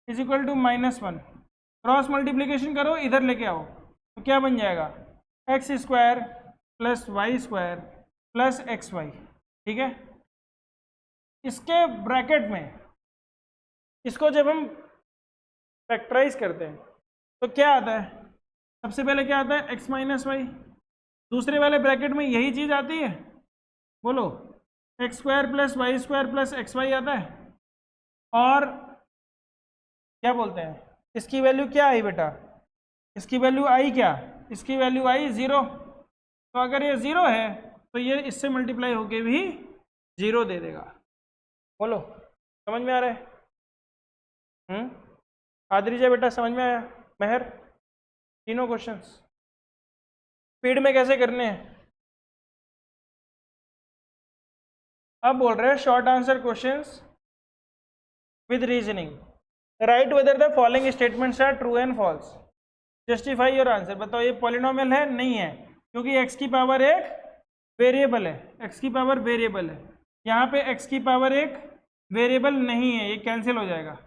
= -1। क्रॉस मल्टीप्लीकेशन करो, इधर लेके आओ, तो क्या बन जाएगा? x² + y² + xy, ठीक है। इसके ब्रैकेट में इसको जब हम फैक्टराइज करते हैं तो क्या आता है? सबसे पहले क्या आता है? x - y। दूसरे वाले ब्रैकेट में यही चीज आती है, बोलो, x² + y² + xy आता है। और क्या बोलते हैं, इसकी वैल्यू क्या आई बेटा? इसकी वैल्यू आई क्या? इसकी वैल्यू आई 0। तो अगर ये 0 है तो ये इससे मल्टीप्लाई होके भी 0 दे देगा। बोलो समझ में आ रहा है? आद्रिजा बेटा समझ में आया? महर, तीनों क्वेश्चंस स्पीड में कैसे करने हैं? अब बोल रहे हैं short answer questions with reasoning, write whether the following statements are true and false, justify your answer. बताओ ये पॉलिनोमियल है? नहीं है, क्योंकि x की पावर एक वेरिएबल है, x की पावर वेरिएबल है। यहाँ पे x की पावर एक वेरिएबल नहीं है, ये कैंसिल हो जाएगा,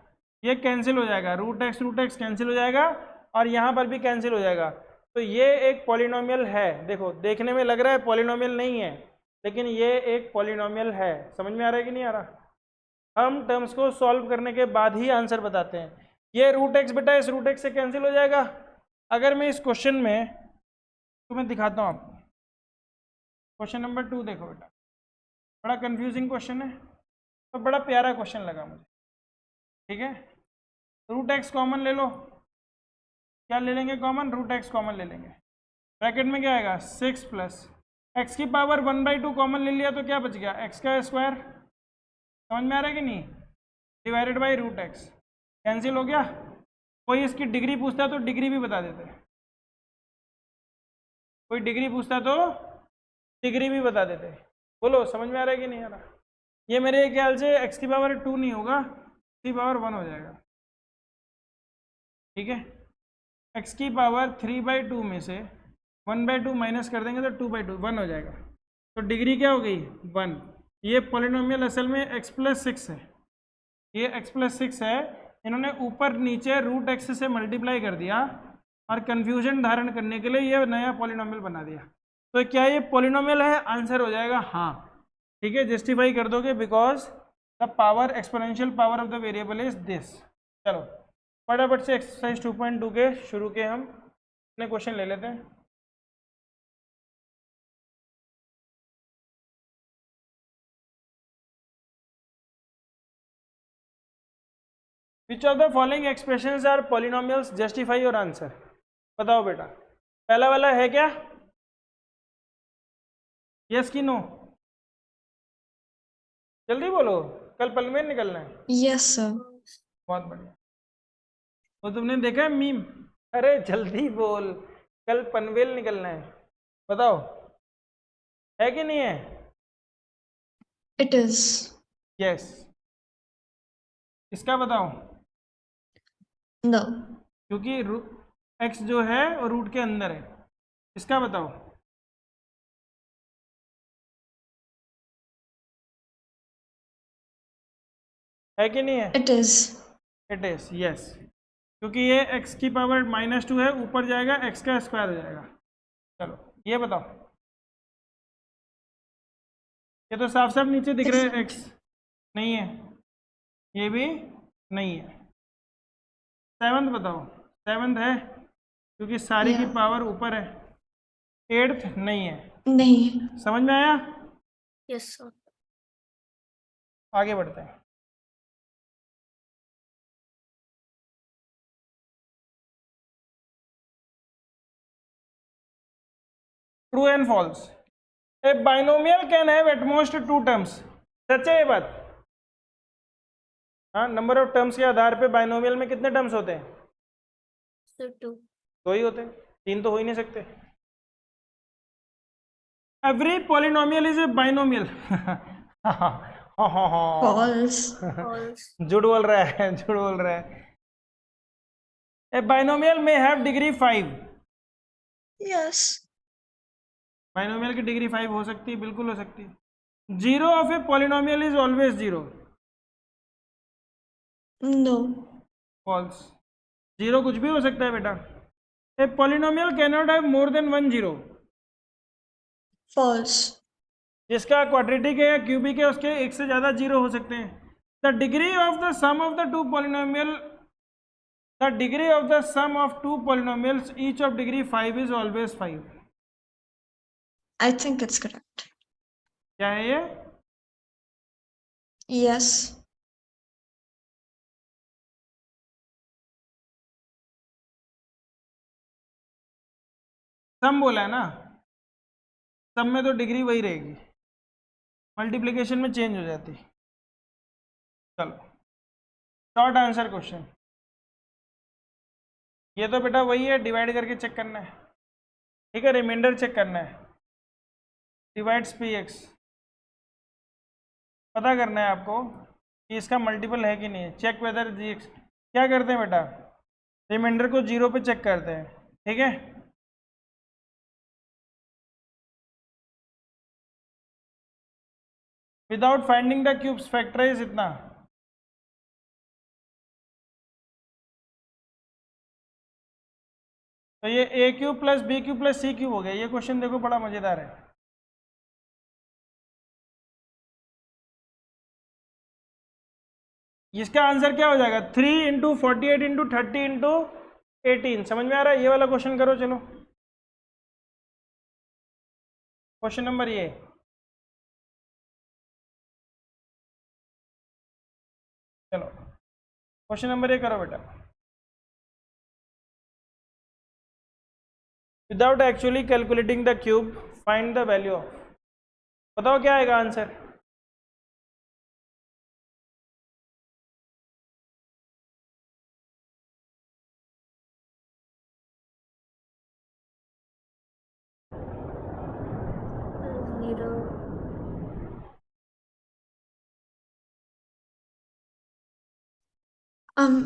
ये कैंसिल हो जाएगा, √x कैंसिल हो जाएगा, और यहाँ पर भी कैंसिल हो जाएगा। तो ये एक पॉलिनोमियल है। देखो देखने में लग रहा है पॉलिनोमियल नहीं है, लेकिन ये एक पॉलिनोमियल है। समझ में आ रहा है कि नहीं आ रहा? हम टर्म्स को सॉल्व करने के बाद ही आंसर बताते हैं। ये √x बेटा इस √x से कैंसिल हो जाएगा। अगर मैं इस क्वेश्चन में तुम्हें दिखाता हूँ आपको, क्वेश्चन नंबर 2 देखो बेटा, बड़ा कंफ्यूजिंग क्वेश्चन है तो बड़ा प्यारा क्वेश्चन लगा मुझे, ठीक है। √x कॉमन ले लो, क्या ले लेंगे कॉमन, रूट एक्स कॉमन ले लेंगे। ब्रैकेट में क्या आएगा 6 प्लस एक्स की पावर 1/2 कॉमन ले लिया तो क्या बच गया एक्स का स्क्वायर। समझ में आ रहा है कि नहीं, divided by root x, cancel हो गया। कोई इसकी डिग्री पूछता तो डिग्री भी बता देते, कोई डिग्री पूछता तो डिग्री भी बता देते। बोलो समझ में आ रहा है कि नहीं आ रहा। ये मेरे ख्याल से एक्स की पावर 2 नहीं होगा, एक्स की पावर 1 हो जाएगा। ठीक है, एक्स की पावर 3/2 में से 1/2 माइनस कर देंगे तो 2/2 1 हो जाएगा। तो डिग्री क्या हो गई 1। ये पॉलिनोमियल असल में x+6 है, ये x+6 है, इन्होंने ऊपर नीचे रूट एक्स से मल्टीप्लाई कर दिया और कन्फ्यूजन धारण करने के लिए ये नया पॉलिनोमियल बना दिया। तो क्या ये पॉलिनोमियल है, आंसर हो जाएगा हाँ। ठीक है, जस्टिफाई कर दोगे because the power exponential power of the variable is this. चलो फटाफट से एक्सरसाइज 2.2 के शुरू के हम अपने क्वेश्चन ले लेते हैं। Which of the following expressions are polynomials, justify your answer. बताओ बेटा, पहला वाला है क्या, यस कि नो, जल्दी बोलो, कल पनवेल निकलना है। Yes sir. बहुत बढ़िया, वो तुमने देखा है मीम, अरे जल्दी बोल, कल पनवेल निकलना है, बताओ है कि नहीं है। It is. यस, इसका बताओ, नो। क्योंकि एक्स जो है वो रूट के अंदर है। इसका बताओ, है कि नहीं है। It is. It is, yes, क्योंकि ये x की पावर -2 है, ऊपर जाएगा x का स्क्वायर हो जाएगा। चलो ये बताओ, ये तो साफ साफ नीचे दिख रहे हैं, x नहीं है, ये भी नहीं है। सेवंथ बताओ, सेवंथ है क्योंकि सारी की Yeah. पावर ऊपर है। एट्थ नहीं है। नहीं। समझ में आया, Yes, sir. आगे बढ़ते हैं। True and false, a binomial can have at most 2 terms. सच है ये बात। हाँ, नंबर ऑफ टर्म्स के आधार पे बाइनोमियल में कितने टर्म्स होते हैं, So 2. 2 ही होते हैं, 3 तो हो ही नहीं सकते। Every polynomial is a binomial. False. False. झूठ बोल रहा है, झूठ बोल रहा है। ए बाइनोमियल में हैव डिग्री 5। यस। बाइनोमियल की डिग्री 5 हो सकती है, बिल्कुल हो सकती है। Zero of a polynomial is always zero. No. False, zero कुछ भी हो सकता है बेटा। A polynomial can not have more than 1 zero. False. जिसका क्वाड्रेटिक है या क्यूबिक है उसके एक से ज्यादा जीरो हो सकते हैं। The degree of the sum of the two polynomial, the degree of the sum of two polynomials each of degree 5 is always 5। I think it's correct. क्या है ये, यस। सम बोला है ना, सम में तो डिग्री वही रहेगी, मल्टीप्लिकेशन में चेंज हो जाती। चलो शॉर्ट आंसर क्वेश्चन, ये तो बेटा वही है, डिवाइड करके चेक करना है। ठीक है, रिमाइंडर चेक करना है, डिवाइड्स पी एक्स, पता करना है आपको कि इसका मल्टीपल है कि नहीं है। चेक वेदर जी एक्स, क्या करते हैं बेटा, रिमाइंडर को 0 पे चेक करते हैं। ठीक है, without finding the cubes factorize इतना। तो ये A cube plus B cube plus C cube हो गया। ये क्वेश्चन देखो बड़ा मजेदार है। इसका आंसर क्या हो जाएगा, 3 इंटू 48 इंटू 30 इंटू 18। समझ में आ रहा है, ये वाला क्वेश्चन करो। चलो क्वेश्चन नंबर ये, चलो क्वेश्चन नंबर ये करो बेटा। Without actually calculating the cube find the value of, बताओ क्या आएगा answer? Zero.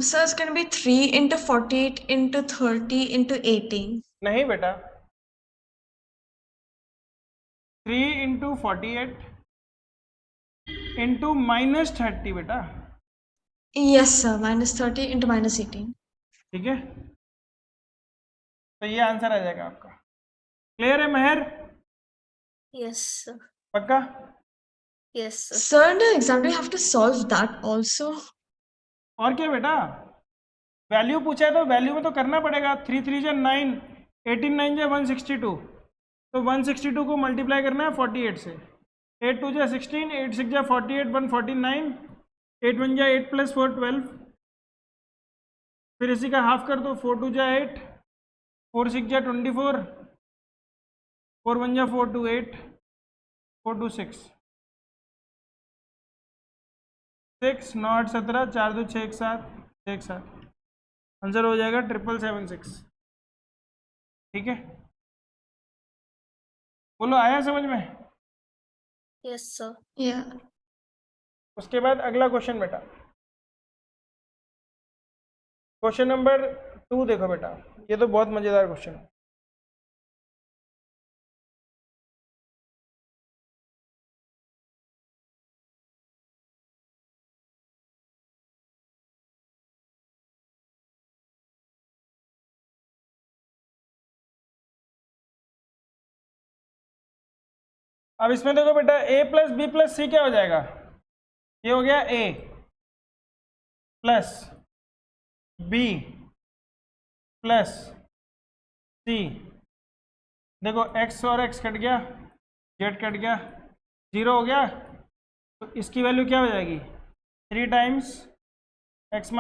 So it's going to be 3 into 48 into 30 into 18. नहीं बेटा, 3 इंटू 48 इंटू -30 बेटा, Yes, sir. Minus 30 into minus 18. ठीक है, तो ये आंसर आ जाएगा आपका। क्लियर है मेहर? Yes, sir. पक्का? Yes, sir. Sir, in the exam, do you have to solve that also? और क्या बेटा, वैल्यू पूछा है तो वैल्यू में तो करना पड़ेगा। 3 3 जा 9, 18 9 जा 162, तो 162 को मल्टीप्लाई करना है 48 से। 8 2 जा 16, 8 6 जा 48, 149, 8 1 जा 8 + 4 12, फिर इसी का हाफ कर दो, 4 2 जा 8, 4 6 जा 24, 4 1 जा 4 2 8, 4 2 6, 6 9 8 17, 4 2 6 1 7, 6 7, आंसर हो जाएगा 776। ठीक है, बोलो आया समझ में? Yes, sir. Yeah. उसके बाद अगला क्वेश्चन बेटा, क्वेश्चन नंबर 2 देखो बेटा, ये तो बहुत मजेदार क्वेश्चन है। अब इसमें देखो बेटा, a + b + c क्या हो जाएगा? ये हो गया a + b + c, देखो x और x कट गया, z कट गया, 0 हो गया, तो इसकी वैल्यू क्या हो जाएगी? 3 times x - y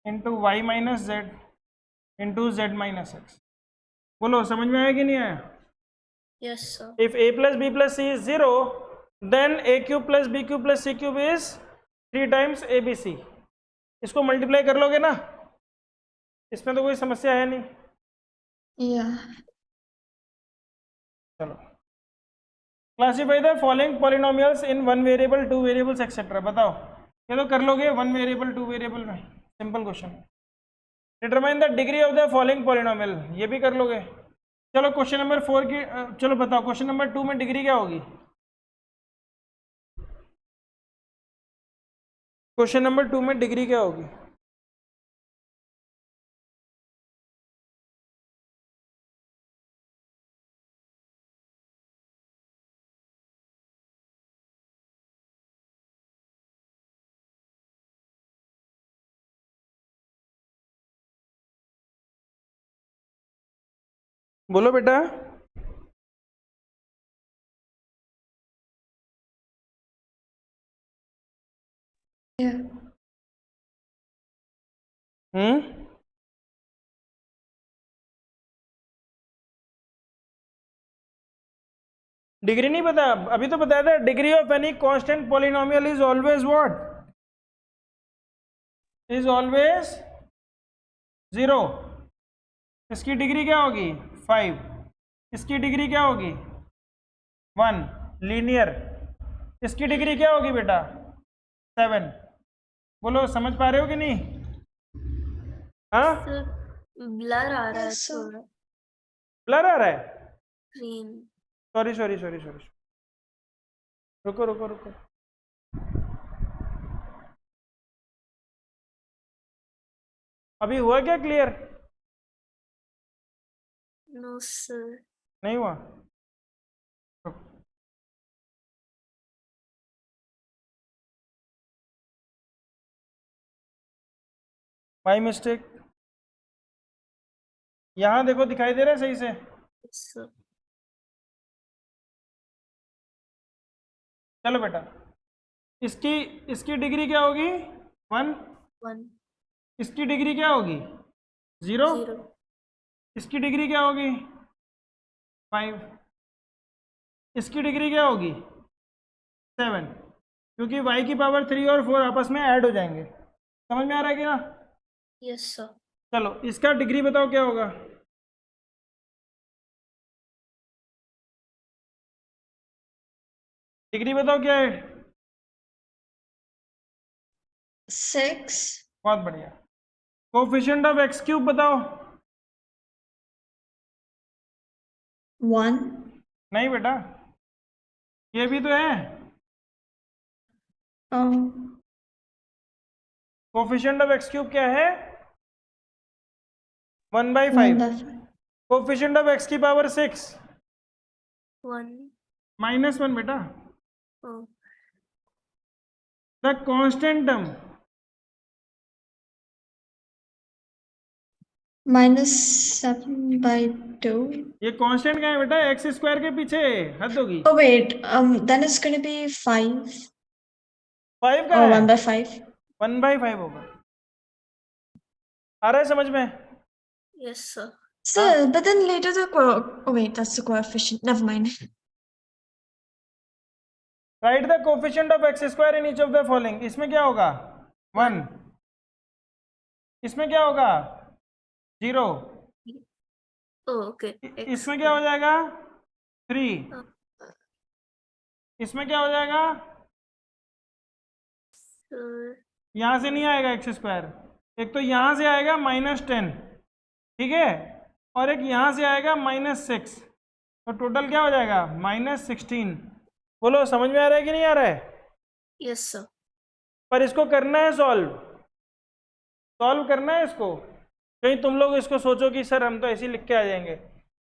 into y - z into z - x। बोलो समझ में आया कि नहीं आया? Yes, sir. If a + b + c is 0, then a³ + b³ + c³ is 3 times abc। इसको मल्टीप्लाई कर लोगे ना, इसमें तो कोई समस्या है नहीं। Yeah. चलो, classify the following polynomials in 1 variable, 2 variables etcetera, बताओ। ये तो कर लोगे 1 वेरिएबल 2 वेरिएबल में, सिंपल क्वेश्चन है। Determine the degree of the following polynomial, ये भी कर लोगे। चलो क्वेश्चन नंबर 4 की, चलो बताओ क्वेश्चन नंबर 2 में डिग्री क्या होगी? क्वेश्चन नंबर 2 में डिग्री क्या होगी? बोलो बेटा। Yeah. डिग्री नहीं पता? अभी तो बताया था, degree of any constant polynomial is always what? Is always 0। इसकी डिग्री क्या होगी? 5। इसकी डिग्री क्या होगी? 1 लीनियर। इसकी डिग्री क्या होगी बेटा? 7। बोलो समझ पा रहे हो कि नहीं? हाँ, Sir, blur आ रहा है Yes, sir. थोड़ा। ब्लर आ रहा है? Green. Sorry sorry sorry sorry, रुको रुको रुको, अभी हुआ क्या क्लियर? No, sir. नहीं हुआ? My mistake. यहाँ देखो, दिखाई दे रहा है सही से? Yes, sir. चलो बेटा, इसकी इसकी डिग्री क्या होगी? 1। 1. इसकी डिग्री क्या होगी? 0। 0. इसकी डिग्री क्या होगी 5, इसकी डिग्री क्या होगी 7, क्योंकि y की पावर 3 और 4 आपस में ऐड हो जाएंगे। समझ में आ रहा है क्या? Yes, sir. चलो इसका डिग्री बताओ क्या होगा। डिग्री बताओ क्या है। 6, बहुत बढ़िया। कोफिशिएंट ऑफ एक्स क्यूब बताओ। 1, नहीं बेटा, ये भी तो है। कोफिशिएंट ऑफ एक्स क्यूब क्या है 1/5। 1/5. कोफिशिएंट ऑफ एक्स की पावर 6 1. -1 बेटा। Oh. The constant term -7/2. ये कांस्टेंट क्या है बेटा, एक्स स्क्वायर के पीछे हद होगी। Oh wait, then it's going to be 5 5 का or है 1/5. 1/5 होगा। आ रहा है समझ में? Yes, sir. Sir, but then later oh wait, that's the coefficient. Never mind. Right the coefficient of x square in each of the following. इसमें क्या होगा 1, इसमें क्या होगा 0, Oh, okay. X. इसमें क्या हो जाएगा 3, इसमें क्या हो जाएगा, Sir. यहां से नहीं आएगा एक्स स्क्वायर, एक तो यहां से आएगा -10, ठीक है, और एक यहां से आएगा -6, तो टोटल क्या हो जाएगा -16। बोलो समझ में आ रहा है कि नहीं आ रहा है? Yes, sir. पर इसको करना है सॉल्व करना है इसको। कहीं तुम लोग इसको सोचो कि सर हम तो ऐसे ही लिख के आ जाएंगे,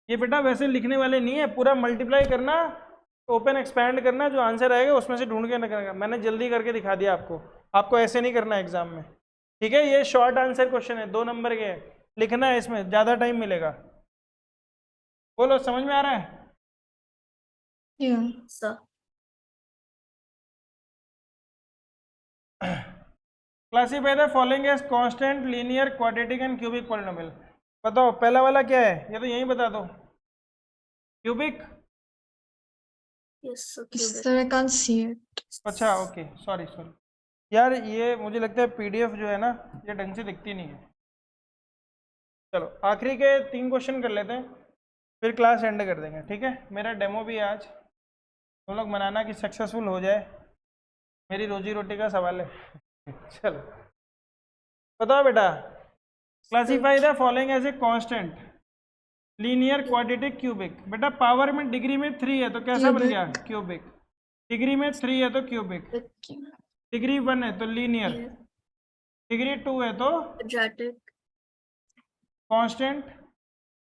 ये बेटा वैसे लिखने वाले नहीं है, पूरा मल्टीप्लाई करना, ओपन एक्सपैंड करना, जो आंसर आएगा उसमें से ढूंढ के निकालना। मैंने जल्दी करके दिखा दिया आपको ऐसे नहीं करना एग्जाम में, ठीक है। ये शॉर्ट आंसर क्वेश्चन है, 2 नंबर के, लिखना है, इसमें ज़्यादा टाइम मिलेगा। बोलो समझ में आ रहा है? Yeah. Sir. Classify the following as constant, linear, quadratic and cubic polynomial. बताओ पहला वाला क्या है, ये तो यही बता दो। Cubic, Yes, sir. Cubic. Sir, I can't see it. अच्छा ओके, सॉरी यार, ये मुझे लगता है पीडीएफ जो है ना ये ढंग से दिखती नहीं है। चलो आखिरी के 3 क्वेश्चन कर लेते हैं, फिर क्लास एंड कर देंगे, ठीक है। मेरा डेमो भी है आज, तुम लोग मनाना कि सक्सेसफुल हो जाए, मेरी रोजी रोटी का सवाल है। चलो बताओ बेटा, classify the following as a constant, linear, quadratic, cubic. बेटा पावर में डिग्री में 3 है तो कैसा बन गया क्यूबिक, डिग्री में 3 है तो क्यूबिक, डिग्री 1 है तो लीनियर, Yeah. डिग्री 2 है तो Quadratic. Constant,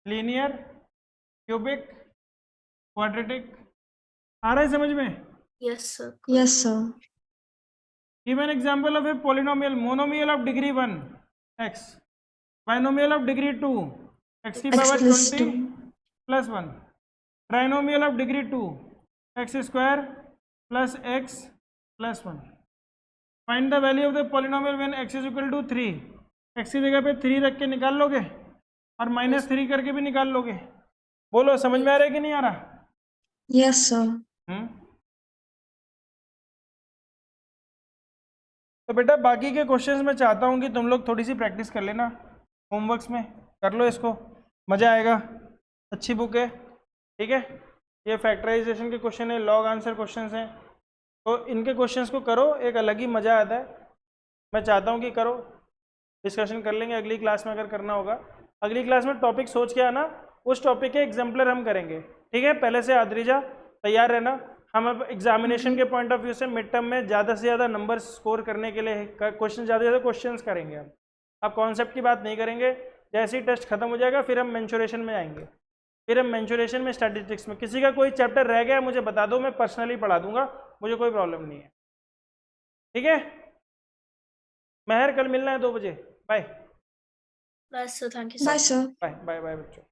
linear, cubic, quadratic. आ रहा है समझ में? Yes, sir. Yes, sir. Give an example of a polynomial, monomial of degree 1 x, binomial of degree 2 x की X power plus 20 2. plus 1, trinomial of degree 2 x square plus x plus 1। Find the value of the polynomial when x is equal to 3। x की जगह पे 3 रख के निकाल लोगे और -3 करके भी निकाल लोगे। बोलो समझ में आ रहा है कि नहीं आ रहा? Yes, sir. तो बेटा बाकी के क्वेश्चंस मैं चाहता हूँ कि तुम लोग थोड़ी सी प्रैक्टिस कर लेना, होमवर्क्स में कर लो इसको, मज़ा आएगा, अच्छी बुक है, ठीक है। ये फैक्टराइजेशन के क्वेश्चन है, लॉग आंसर क्वेश्चंस हैं, तो इनके क्वेश्चंस को करो, एक अलग ही मज़ा आता है। मैं चाहता हूँ कि करो, डिस्कशन कर लेंगे अगली क्लास में अगर करना होगा। अगली क्लास में टॉपिक सोच के आना, उस टॉपिक के एग्जाम्पलर हम करेंगे, ठीक है। पहले से आद्रिजा तैयार रहना। हम अब एग्जामिनेशन के पॉइंट ऑफ व्यू से मिड टर्म में ज़्यादा से ज़्यादा नंबर स्कोर करने के लिए क्वेश्चन ज़्यादा से ज़्यादा क्वेश्चंस करेंगे हम। अब कॉन्सेप्ट की बात नहीं करेंगे, जैसे ही टेस्ट खत्म हो जाएगा फिर हम मेंसुरेशन में आएंगे, फिर हम मेंसुरेशन में स्टैटिस्टिक्स में। किसी का कोई चैप्टर रह गया मुझे बता दो, मैं पर्सनली पढ़ा दूंगा, मुझे कोई प्रॉब्लम नहीं है, ठीक है। महर कल मिलना है 2 बजे। Bye Bye, sir. Thank you, sir. Bye, sir. Bye bye bye बच्चों।